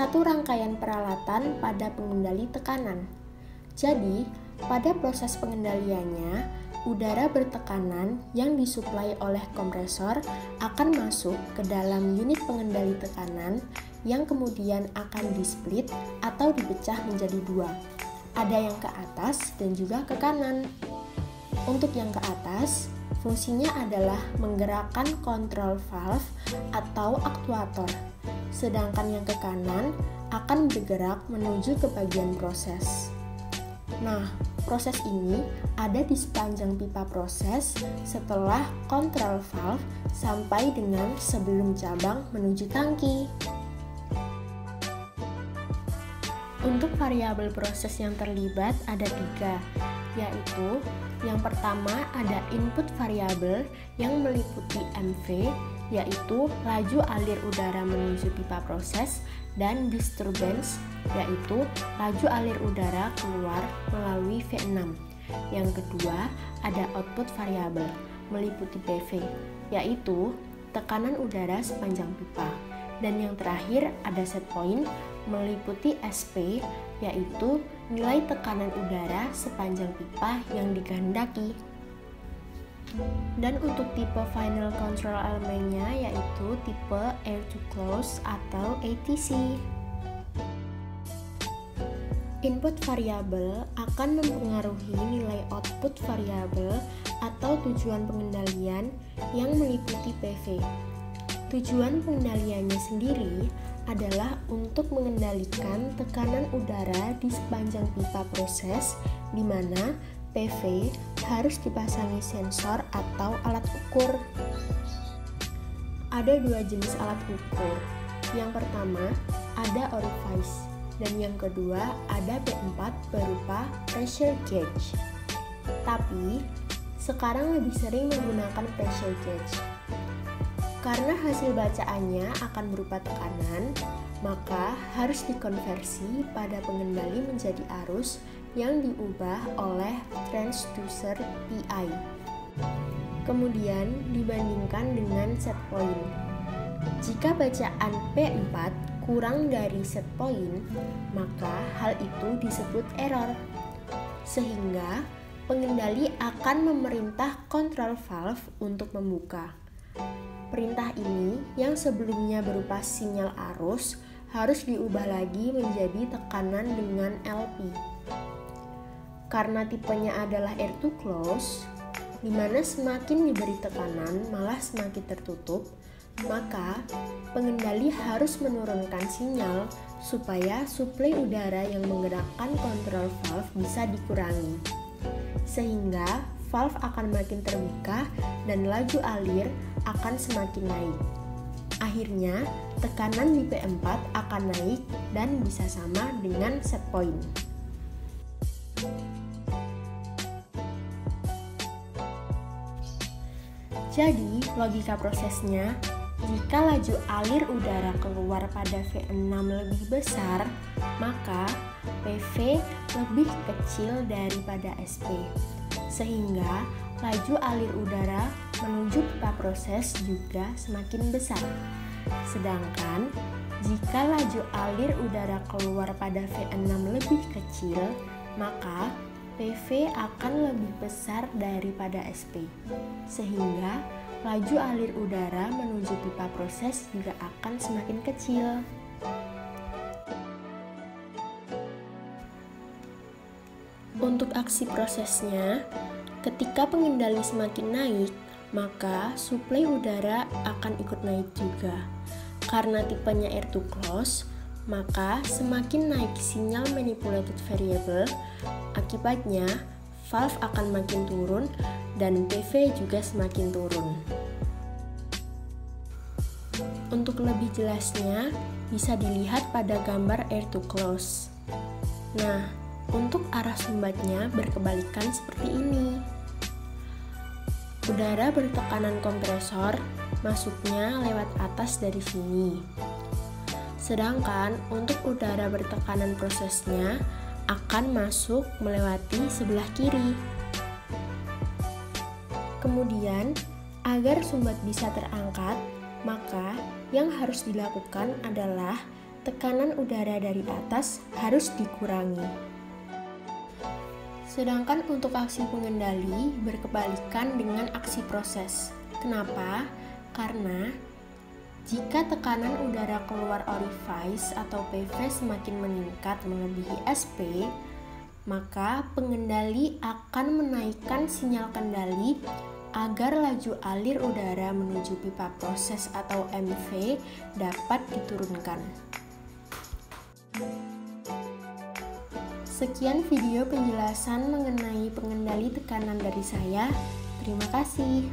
satu rangkaian peralatan pada pengendali tekanan. Jadi, pada proses pengendaliannya, udara bertekanan yang disuplai oleh kompresor akan masuk ke dalam unit pengendali tekanan yang kemudian akan di-split atau dipecah menjadi dua. Ada yang ke atas dan juga ke kanan. Untuk yang ke atas, fungsinya adalah menggerakkan kontrol valve atau aktuator. Sedangkan yang ke kanan akan bergerak menuju ke bagian proses. Nah, proses ini ada di sepanjang pipa proses setelah kontrol valve sampai dengan sebelum cabang menuju tangki. Untuk variabel proses yang terlibat ada 3, yaitu yang pertama ada input variabel yang meliputi MV, yaitu laju alir udara menuju pipa proses, dan disturbance, yaitu laju alir udara keluar melalui V6. Yang kedua, ada output variabel meliputi PV, yaitu tekanan udara sepanjang pipa. Dan yang terakhir ada set point meliputi SP, yaitu nilai tekanan udara sepanjang pipa yang dikehendaki. Dan untuk tipe final control elemennya yaitu tipe air to close atau ATC. Input variabel akan mempengaruhi nilai output variabel atau tujuan pengendalian yang meliputi PV. Tujuan pengendaliannya sendiri adalah untuk mengendalikan tekanan udara di sepanjang pipa proses, di mana PV harus dipasangi sensor atau alat ukur. Ada 2 jenis alat ukur. Yang pertama ada orifice, dan yang kedua ada P4 berupa pressure gauge. Tapi sekarang lebih sering menggunakan pressure gauge. Karena hasil bacaannya akan berupa tekanan, maka harus dikonversi pada pengendali menjadi arus yang diubah oleh transducer PI. Kemudian dibandingkan dengan set point. Jika bacaan P4 kurang dari set point, maka hal itu disebut error. Sehingga pengendali akan memerintah kontrol valve untuk membuka. Perintah ini yang sebelumnya berupa sinyal arus harus diubah lagi menjadi tekanan dengan LP. Karena tipenya adalah air to close, di mana semakin diberi tekanan malah semakin tertutup, maka pengendali harus menurunkan sinyal supaya suplai udara yang menggerakkan kontrol valve bisa dikurangi. Sehingga valve akan makin terbuka dan laju alir akan semakin naik. Akhirnya, tekanan di P4 akan naik dan bisa sama dengan set point. Jadi, logika prosesnya, jika laju alir udara keluar pada V6 lebih besar, maka PV lebih kecil daripada SP. Sehingga, laju alir udara menuju pipa proses juga semakin besar. Sedangkan, jika laju alir udara keluar pada V6 lebih kecil, maka PV akan lebih besar daripada SP, sehingga laju alir udara menuju pipa proses juga akan semakin kecil. Untuk aksi prosesnya, ketika pengendali semakin naik, maka suplai udara akan ikut naik juga. Karena tipenya air to close, maka semakin naik sinyal manipulated variable, akibatnya valve akan makin turun dan PV juga semakin turun. Untuk lebih jelasnya, bisa dilihat pada gambar air to close. Nah, untuk arah sumbatnya berkebalikan seperti ini. Udara bertekanan kompresor masuknya lewat atas dari sini. Sedangkan untuk udara bertekanan prosesnya akan masuk melewati sebelah kiri. Kemudian, agar sumbat bisa terangkat, maka yang harus dilakukan adalah tekanan udara dari atas harus dikurangi. Sedangkan untuk aksi pengendali berkebalikan dengan aksi proses. Kenapa? Karena jika tekanan udara keluar orifice atau PV semakin meningkat melebihi SP, maka pengendali akan menaikkan sinyal kendali agar laju alir udara menuju pipa proses atau MV dapat diturunkan. Sekian video penjelasan mengenai pengendali tekanan dari saya. Terima kasih.